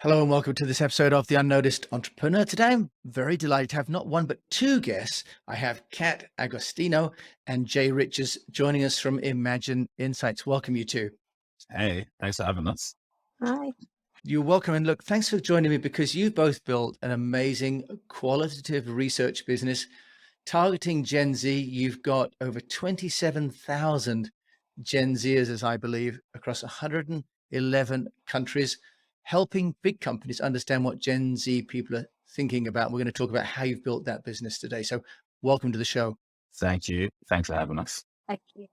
Hello and welcome to this episode of the Unnoticed Entrepreneur. Today I'm very delighted to have not one but two guests. I have Kat Agostinho and Jay Richards joining us from Imagen Insights. Welcome you two. Hey, thanks for having us. Hi. You're welcome. And look, thanks for joining me because you've both built an amazing qualitative research business targeting Gen Z. You've got over 27,000 Gen Zers, as I believe, across 111 countries, helping big companies understand what Gen Z people are thinking about. We're going to talk about how you've built that business today. So welcome to the show. Thank you. Thanks for having us. Thank you.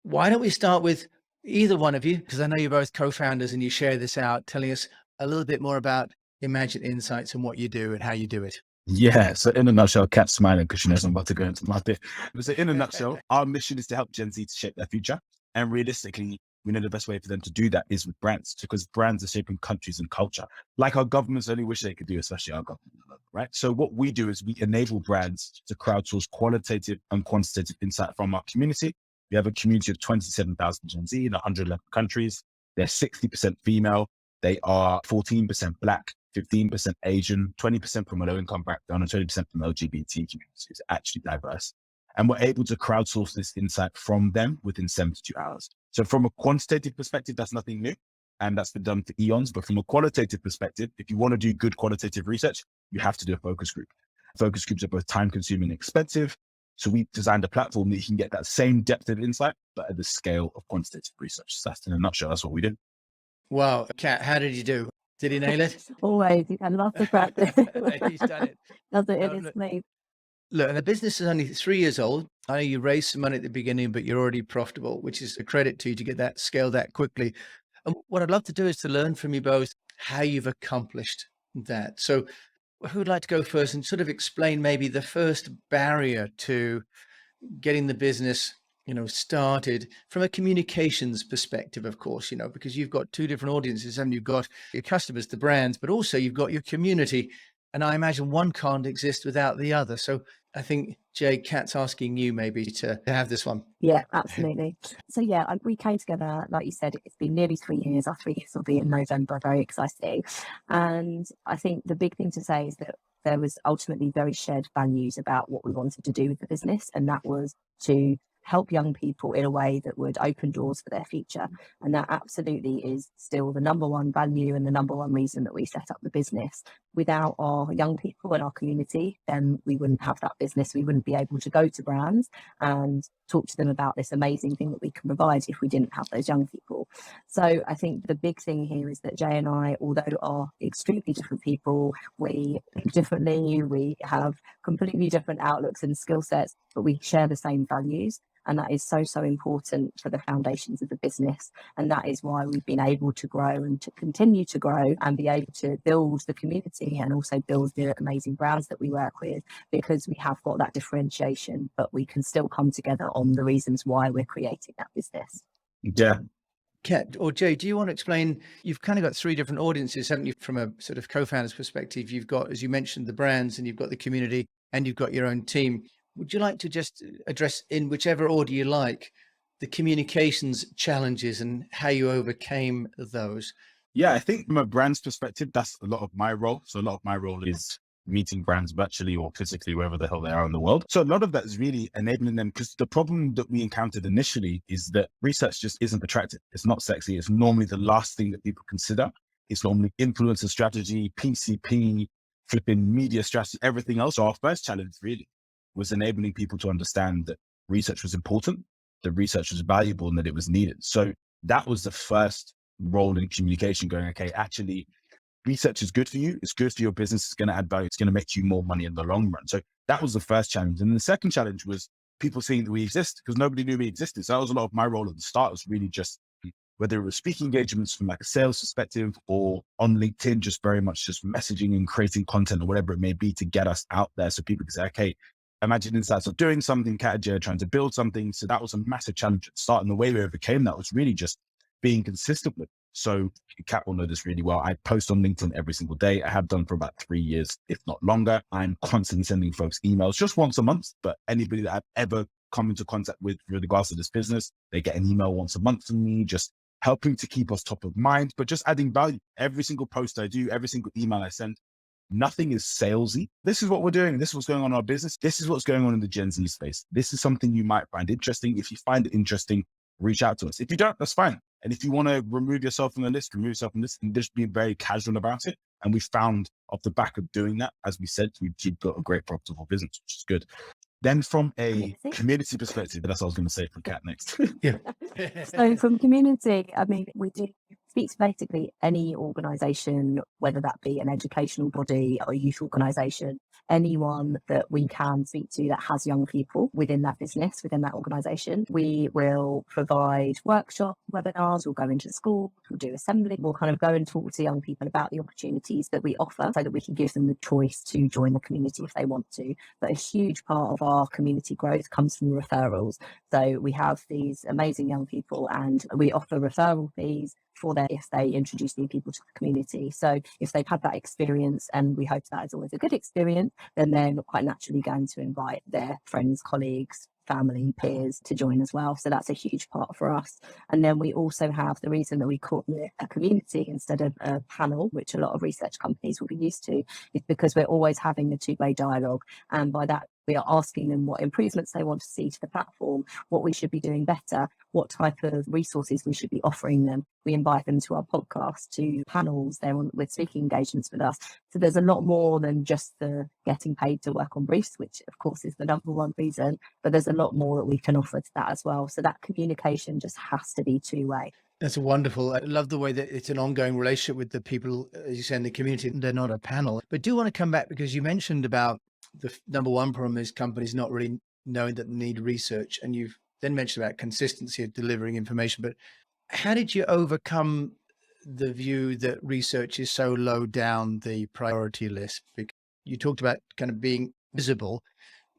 Why don't we start with either one of you, because I know you're both co-founders and you share this out, telling us a little bit more about Imagen Insights and what you do and how you do it. Yeah. So in a nutshell, Kat's smiling because she knows I'm about to go into my bit. So in a nutshell, our mission is to help Gen Z to shape their future. And realistically, we know the best way for them to do that is with brands, because brands are shaping countries and culture, like our governments only wish they could do, especially our government, right? So what we do is we enable brands to crowdsource qualitative and quantitative insight from our community. We have a community of 27,000 Gen Z in 111 countries. They're 60% female. They are 14% Black, 15% Asian, 20% from a low-income background, and 20% from LGBT communities. It's actually diverse. And we're able to crowdsource this insight from them within 72 hours. So from a quantitative perspective, that's nothing new. And that's been done for eons. But from a qualitative perspective, if you want to do good qualitative research, you have to do a focus group. Focus groups are both time-consuming and expensive. So we designed a platform that you can get that same depth of insight, but at the scale of quantitative research. So that's in a nutshell, that's what we do. Wow. Kat, how did you do? Did he nail it? Always. I love the practice. He's done it. Does it in No, his look. sleep. Look, and the business is only 3 years old. I know you raised some money at the beginning, but you're already profitable, which is a credit to you to get that scale that quickly. And what I'd love to do is to learn from you both how you've accomplished that. So who would like to go first and sort of explain maybe the first barrier to getting the business, started from a communications perspective, of course, because you've got two different audiences and you've got your customers, the brands, but also you've got your community. And I imagine one can't exist without the other. So I think, Jay, Kat's asking you maybe to have this one. Yeah, absolutely. So yeah, we came together, like you said, it's been nearly 3 years. Our 3 years will be in November, very exciting. And I think the big thing to say is that there was ultimately very shared values about what we wanted to do with the business. And that was to help young people in a way that would open doors for their future. And that absolutely is still the number one value and the number one reason that we set up the business. Without our young people and our community, then we wouldn't have that business. We wouldn't be able to go to brands and talk to them about this amazing thing that we can provide if we didn't have those young people. So I think the big thing here is that Jay and I, although are extremely different people, we think differently, we have completely different outlooks and skill sets, but we share the same values. And that is so, so important for the foundations of the business. And that is why we've been able to grow and to continue to grow and be able to build the community and also build the amazing brands that we work with, because we have got that differentiation, but we can still come together on the reasons why we're creating that business. Yeah. Kat or Jay, do you want to explain, you've kind of got three different audiences, haven't you? From a sort of co-founder's perspective, you've got, as you mentioned, the brands and you've got the community and you've got your own team. Would you like to just address, in whichever order you like, the communications challenges and how you overcame those? Yeah, I think from a brand's perspective, that's a lot of my role. So a lot of my role is meeting brands virtually or physically, wherever the hell they are in the world. So a lot of that is really enabling them, because the problem that we encountered initially is that research just isn't attractive. It's not sexy. It's normally the last thing that people consider. It's normally influencer strategy, PCP, flipping media strategy, everything else. So our first challenge really was enabling people to understand that research was important, that research was valuable, and that it was needed. So that was the first role in communication, going, okay, actually, research is good for you. It's good for your business. It's going to add value. It's going to make you more money in the long run. So that was the first challenge. And the second challenge was people seeing that we exist, because nobody knew we existed. So that was a lot of my role at the start. It was really just, whether it was speaking engagements from like a sales perspective or on LinkedIn, just very much just messaging and creating content or whatever it may be to get us out there. So people can say, okay, Imagen Insights are doing something, Kat and Jay are trying to build something. So that was a massive challenge at the start. And the way we overcame that was really just being consistent with it. So Kat will know this really well. I post on LinkedIn every single day. I have done for about 3 years, if not longer. I'm constantly sending folks emails just once a month, but anybody that I've ever come into contact with regards to this business, they get an email once a month from me, just helping to keep us top of mind, but just adding value. Every single post I do, every single email I send, nothing is salesy. This is what we're doing. This is what's going on in our business. This is what's going on in the Gen Z space. This is something you might find interesting. If you find it interesting, reach out to us. If you don't, that's fine. And if you want to remove yourself from the list, remove yourself from this, and just be very casual about it. And we found off the back of doing that, as we said, we've built a great profitable business, which is good. Then from a community perspective, that's what I was going to say for Kat next. Yeah. So from community, I mean, we do speak to basically any organisation, whether that be an educational body or a youth organisation, anyone that we can speak to that has young people within that business, within that organisation. We will provide workshops, webinars, we'll go into schools, we'll do assembly, we'll kind of go and talk to young people about the opportunities that we offer so that we can give them the choice to join the community if they want to. But a huge part of our community growth comes from referrals. So we have these amazing young people and we offer referral fees for them if they introduce new people to the community. So if they've had that experience, and we hope that is always a good experience, then they're quite naturally going to invite their friends, colleagues, family, peers to join as well. So that's a huge part for us. And then we also have the reason that we call it a community instead of a panel, which a lot of research companies will be used to, is because we're always having a two-way dialogue. And by that, we are asking them what improvements they want to see to the platform, what we should be doing better, what type of resources we should be offering them. We invite them to our podcast, to panels, they're on with speaking engagements with us. So there's a lot more than just the getting paid to work on briefs, which of course is the number one reason, but there's a lot more that we can offer to that as well. So that communication just has to be two-way. That's wonderful. I love the way that it's an ongoing relationship with the people, as you say, in the community. They're not a panel. But do want to come back because you mentioned about the number one problem is companies not really knowing that they need research. And you've then mentioned about consistency of delivering information. But how did you overcome the view that research is so low down the priority list? Because you talked about kind of being visible,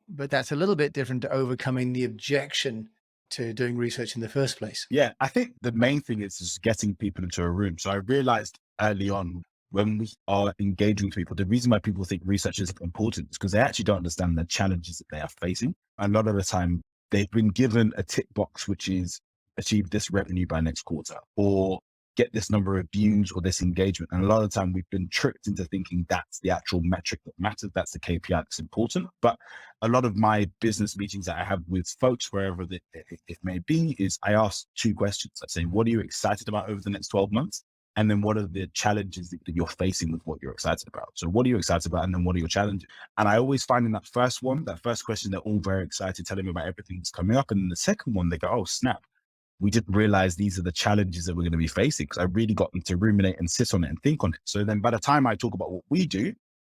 but that's a little bit different to overcoming the objection to doing research in the first place. Yeah, I think the main thing is just getting people into a room. So I realized early on when we are engaging with people, the reason why people think research is important is because they actually don't understand the challenges that they are facing. A lot of the time, they've been given a tick box, which is achieve this revenue by next quarter or get this number of views or this engagement. And a lot of the time we've been tricked into thinking that's the actual metric that matters. That's the KPI that's important. But a lot of my business meetings that I have with folks, wherever it may be, is I ask two questions. I say, what are you excited about over the next 12 months? And then what are the challenges that you're facing with what you're excited about? So what are you excited about? And then what are your challenges? And I always find in that first question, they're all very excited, telling me about everything that's coming up. And then the second one, they go, oh, snap. We didn't realize these are the challenges that we're going to be facing, because I really got them to ruminate and sit on it and think on it. So then by the time I talk about what we do,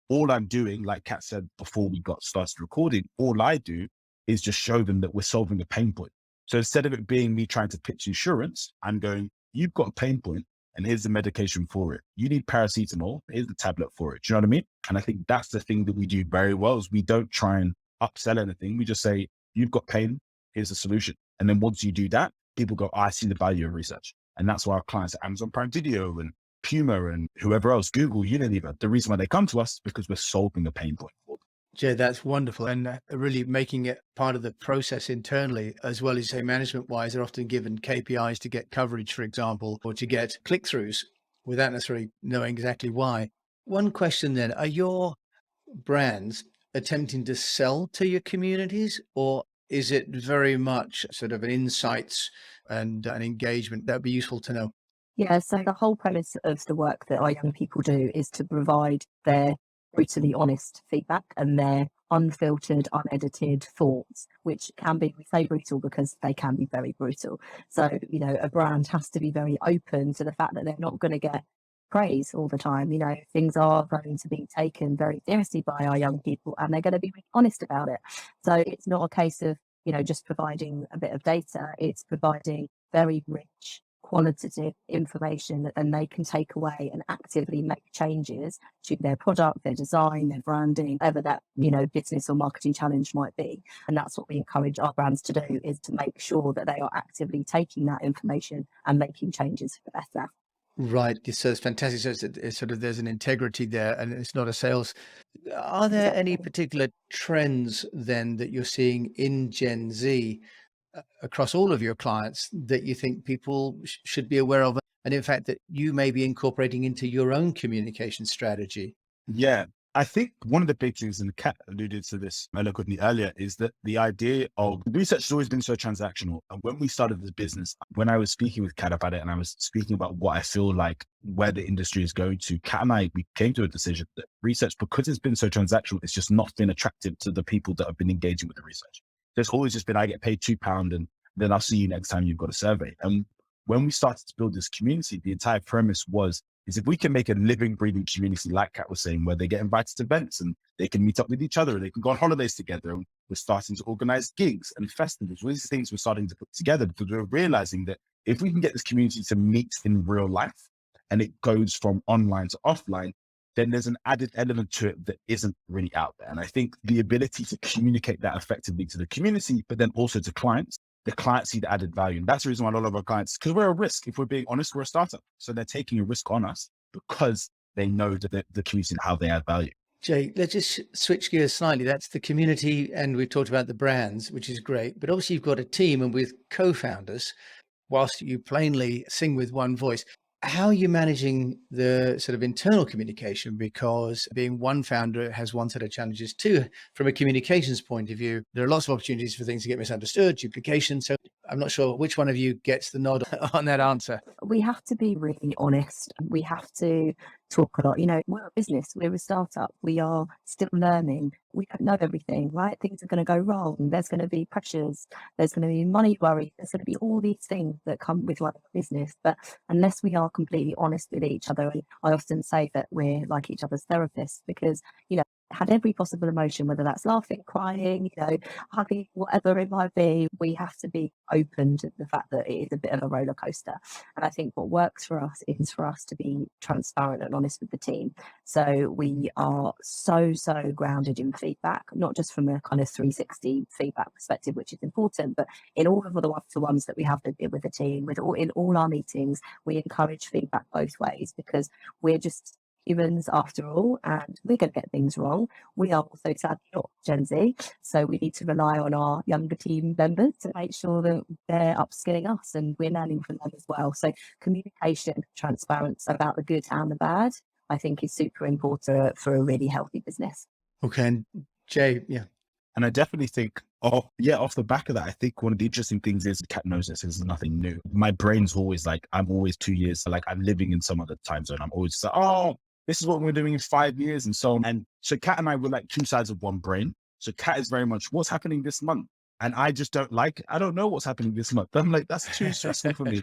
all I'm doing, like Kat said before we got started recording, all I do is just show them that we're solving a pain point. So instead of it being me trying to pitch insurance, I'm going, you've got a pain point and here's the medication for it. You need paracetamol, here's the tablet for it. Do you know what I mean? And I think that's the thing that we do very well is we don't try and upsell anything. We just say, you've got pain, here's the solution. And then once you do that, people go, I see the value of research. And that's why our clients at Amazon Prime Video and Puma and whoever else, Google, Unilever, the reason why they come to us is because we're solving a pain point for them. Jay, that's wonderful. And really making it part of the process internally, as well as say management-wise, they're often given KPIs to get coverage, for example, or to get click-throughs without necessarily knowing exactly why. One question then, are your brands attempting to sell to your communities, or is it very much sort of an insights and an engagement? That'd be useful to know. Yeah, so the whole premise of the work that our young people do is to provide their brutally honest feedback and their unfiltered, unedited thoughts, which can be, we say brutal because they can be very brutal. So, you know, a brand has to be very open to the fact that they're not going to get praise all the time. You know, things are going to be taken very seriously by our young people and they're going to be really honest about it. So it's not a case of, you know, just providing a bit of data. It's providing very rich, qualitative information that then they can take away and actively make changes to their product, their design, their branding, whatever that, you know, business or marketing challenge might be. And that's what we encourage our brands to do, is to make sure that they are actively taking that information and making changes for the better. Right. So it's fantastic. So it's sort of, there's an integrity there and it's not a sales. Are there any particular trends then that you're seeing in Gen Z across all of your clients that you think people should be aware of? And in fact, that you may be incorporating into your own communication strategy? Yeah. I think one of the big things, and Kat alluded to this eloquently earlier, is that the idea of research has always been so transactional. And when we started this business, when I was speaking with Kat about it, and I was speaking about what I feel like where the industry is going to, Kat and I, we came to a decision that research, because it's been so transactional, it's just not been attractive to the people that have been engaging with the research. There's always just been, I get paid £2 and then I'll see you next time you've got a survey. And when we started to build this community, the entire premise is if we can make a living, breathing community, like Kat was saying, where they get invited to events and they can meet up with each other, and they can go on holidays together. And we're starting to organize gigs and festivals. All these things we're starting to put together because we're realizing that if we can get this community to meet in real life and it goes from online to offline, then there's an added element to it that isn't really out there. And I think the ability to communicate that effectively to the community, but then also to clients, the clients see the added value. And that's the reason why a lot of our clients, because we're a risk, if we're being honest, we're a startup. So they're taking a risk on us because they know that the community and how they add value. Jay, let's just switch gears slightly. That's the community, and we've talked about the brands, which is great. But obviously you've got a team, and with co-founders, whilst you plainly sing with one voice, how are you managing the sort of internal communication? Because being one founder has one set of challenges too. From a communications point of view, there are lots of opportunities for things to get misunderstood, duplication. So I'm not sure which one of you gets the nod on that answer. We have to be really honest. We have to talk a lot. You know, we're a business, we're a startup, we are still learning. We don't know everything, right? Things are going to go wrong. There's going to be pressures. There's going to be money worry. There's going to be all these things that come with running a business. But unless we are completely honest with each other, and I often say that we're like each other's therapists, because, you know, had every possible emotion, whether that's laughing, crying, you know, hugging, whatever it might be, we have to be open to the fact that it is a bit of a roller coaster. And I think what works for us is for us to be transparent and honest with the team. So we are so grounded in feedback, not just from a kind of 360 feedback perspective, which is important, but in all of the one-to-ones that we have with the team, in all our meetings, we encourage feedback both ways, because we're just humans after all, and we're going to get things wrong. We are also sadly not Gen Z, so we need to rely on our younger team members to make sure that they're upskilling us and we're learning from them as well. So communication, transparency about the good and the bad, I think is super important for a really healthy business. Okay, and Jay, yeah. And I definitely think, off the back of that, I think one of the interesting things is Kat knows this is nothing new. My brain's always like, I'm always 2 years, like I'm living in some other time zone. I'm always like, oh, this is what we're doing in 5 years and so on. And so Kat and I were like two sides of one brain. So Kat is very much what's happening this month. And I just don't know what's happening this month. I'm like, that's too stressful for me.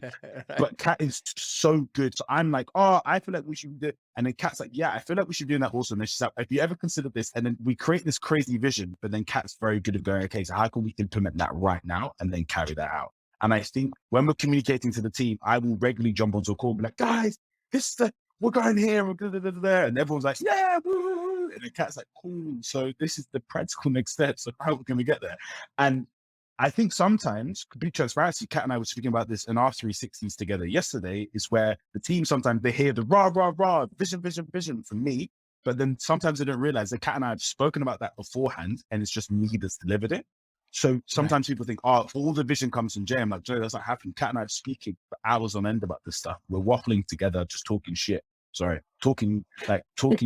But Kat is so good. So I'm like, oh, I feel like we should do it. And then Kat's like, yeah, I feel like we should be doing that also. And then she's like, have you ever considered this? And then we create this crazy vision, but then Kat's very good at going, okay, so how can we implement that right now and then carry that out? And I think when we're communicating to the team, I will regularly jump onto a call and be like, guys, we're going here, and everyone's like, yeah, woo. And the Cat's like, cool. So this is the practical next steps of how we're going to get there. And I think sometimes, complete transparency, Kat and I were speaking about this in our 360s together yesterday, is where the team sometimes they hear the rah, vision from me, but then sometimes they don't realize that Kat and I have spoken about that beforehand, and it's just me that's delivered it. So sometimes people think, oh, all the vision comes from Jay. I'm like, Jay, that's not happening. Kat and I are speaking for hours on end about this stuff. We're waffling together, just talking shit. Talking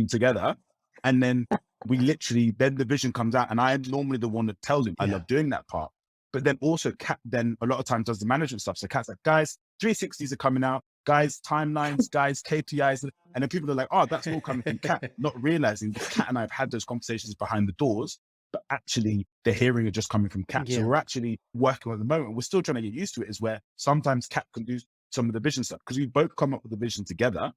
together. And then then the vision comes out. And I'm normally the one that tells him I love doing that part. But then also Kat then a lot of times does the management stuff. So Kat's like, guys, 360s are coming out. Guys, timelines, guys, KPIs. And then people are like, oh, that's all coming from Kat, not realizing that Kat and I have had those conversations behind the doors. But actually the hearing are just coming from Kat. So we're actually working at the moment. We're still trying to get used to it, is where sometimes Kat can do some of the vision stuff because we both come up with the vision together.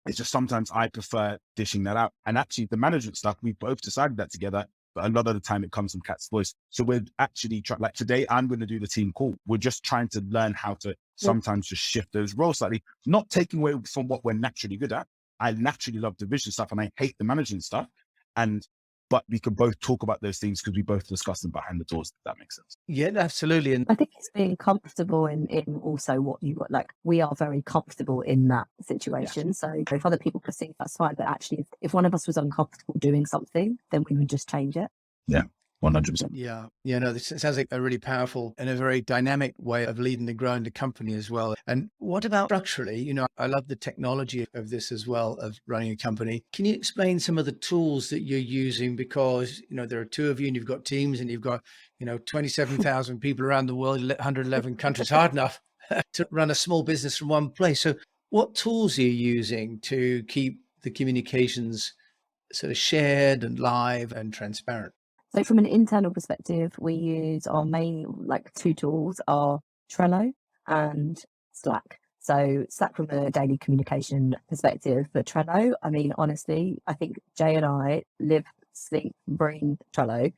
It's just sometimes I prefer dishing that out. And actually the management stuff, we both decided that together, but a lot of the time it comes from Kat's voice. So we're actually trying, like today, I'm going to do the team call. We're just trying to learn how to sometimes just shift those roles slightly, not taking away from what we're naturally good at. I naturally love the vision stuff and I hate the management stuff. But we could both talk about those things because we both discuss them behind the doors, if that makes sense. Yeah, absolutely. And I think it's being comfortable in also what you got. Like, we are very comfortable in that situation. Yeah. So if other people perceive, that's fine. But actually, if one of us was uncomfortable doing something, then we would just change it. Yeah. 100%. Yeah. Yeah. No, this sounds like a really powerful and a very dynamic way of leading and growing the company as well. And what about structurally? I love the technology of this as well, of running a company. Can you explain some of the tools that you're using? Because, there are two of you and you've got teams and you've got, 27,000 people around the world, 111 countries, hard enough to run a small business from one place. So what tools are you using to keep the communications sort of shared and live and transparent? So from an internal perspective, we use our main two tools are Trello and Slack. So Slack from a daily communication perspective, but Trello, I mean, honestly, I think Jay and I live, sleep, breathe Trello.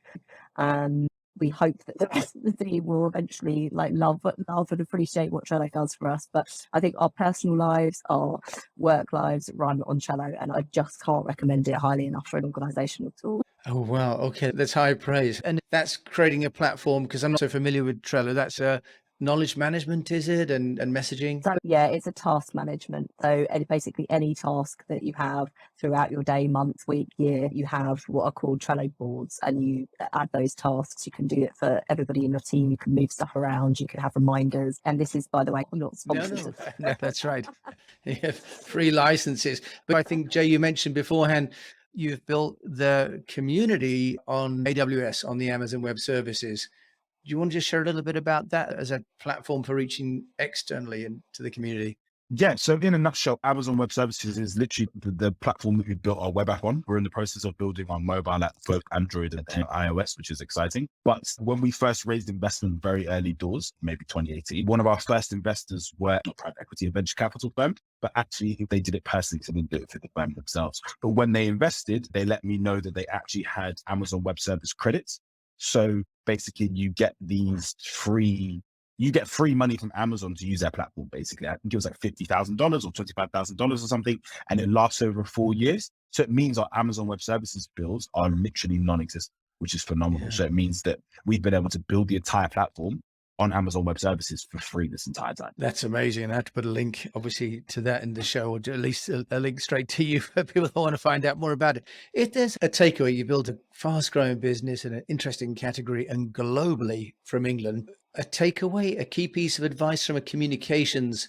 And we hope that the rest of the team will eventually love and appreciate what Trello does for us. But I think our personal lives, our work lives run on Trello, and I just can't recommend it highly enough for an organizational tool. Oh, wow. Okay. That's high praise. And that's creating a platform, because I'm not so familiar with Trello. That's knowledge management, is it? And messaging? So yeah, it's a task management. So basically any task that you have throughout your day, month, week, year, you have what are called Trello boards, and you add those tasks. You can do it for everybody in your team. You can move stuff around. You can have reminders. And this is, by the way, not sponsored. No, that's right. You have free licenses. But I think, Jay, you mentioned beforehand, you've built the community on AWS, on the Amazon Web Services. Do you want to just share a little bit about that as a platform for reaching externally and to the community? Yeah. So in a nutshell, Amazon Web Services is literally the platform that we built our web app on. We're in the process of building our mobile app for Android and iOS, which is exciting. But when we first raised investment very early doors, maybe 2018, one of our first investors were a private equity and venture capital firm, but actually they did it personally, so they didn't do it for the firm themselves. But when they invested, they let me know that they actually had Amazon Web Service credits. So basically you get free money from Amazon to use their platform. Basically, I think it was like $50,000 or $25,000 or something, and it lasts over 4 years. So it means our Amazon Web Services bills are literally non-existent, which is phenomenal. Yeah. So it means that we've been able to build the entire platform on Amazon Web Services for free this entire time. That's amazing. And I have to put a link, obviously, to that in the show, or at least a link straight to you for people that want to find out more about it. If there's a takeaway, you build a fast growing business in an interesting category and globally from England, a takeaway, a key piece of advice from a communications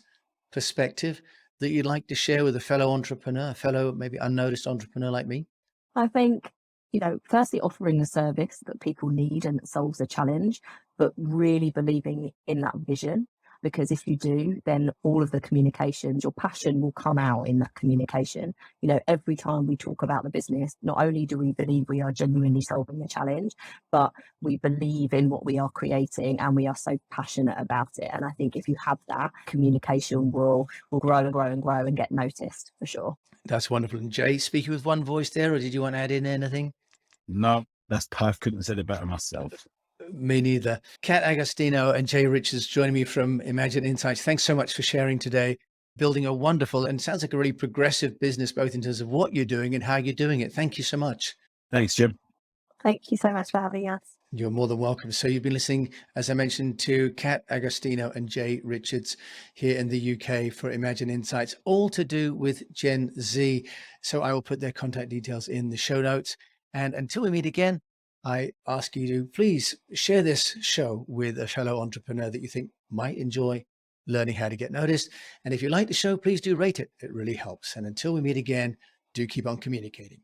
perspective that you'd like to share with a fellow entrepreneur, a fellow maybe unnoticed entrepreneur like me? I think, firstly offering a service that people need and that solves a challenge, but really believing in that vision. Because if you do, then all of the communications, your passion will come out in that communication. Every time we talk about the business, not only do we believe we are genuinely solving a challenge, but we believe in what we are creating and we are so passionate about it. And I think if you have that, communication will grow and grow and grow and get noticed for sure. That's wonderful. And Jay, speaking with one voice there, or did you want to add in anything? No, that's perfect. Couldn't have said it better myself. Me neither. Kat Agostinho and Jay Richards joining me from Imagen Insights. Thanks so much for sharing today. Building a wonderful and sounds like a really progressive business, both in terms of what you're doing and how you're doing it. Thank you so much. Thanks, Jim. Thank you so much for having us. You're more than welcome. So you've been listening, as I mentioned, to Kat Agostinho and Jay Richards here in the UK for Imagen Insights, all to do with Gen Z. So I will put their contact details in the show notes. And until we meet again, I ask you to please share this show with a fellow entrepreneur that you think might enjoy learning how to get noticed. And if you like the show, please do rate it. It really helps. And until we meet again, do keep on communicating.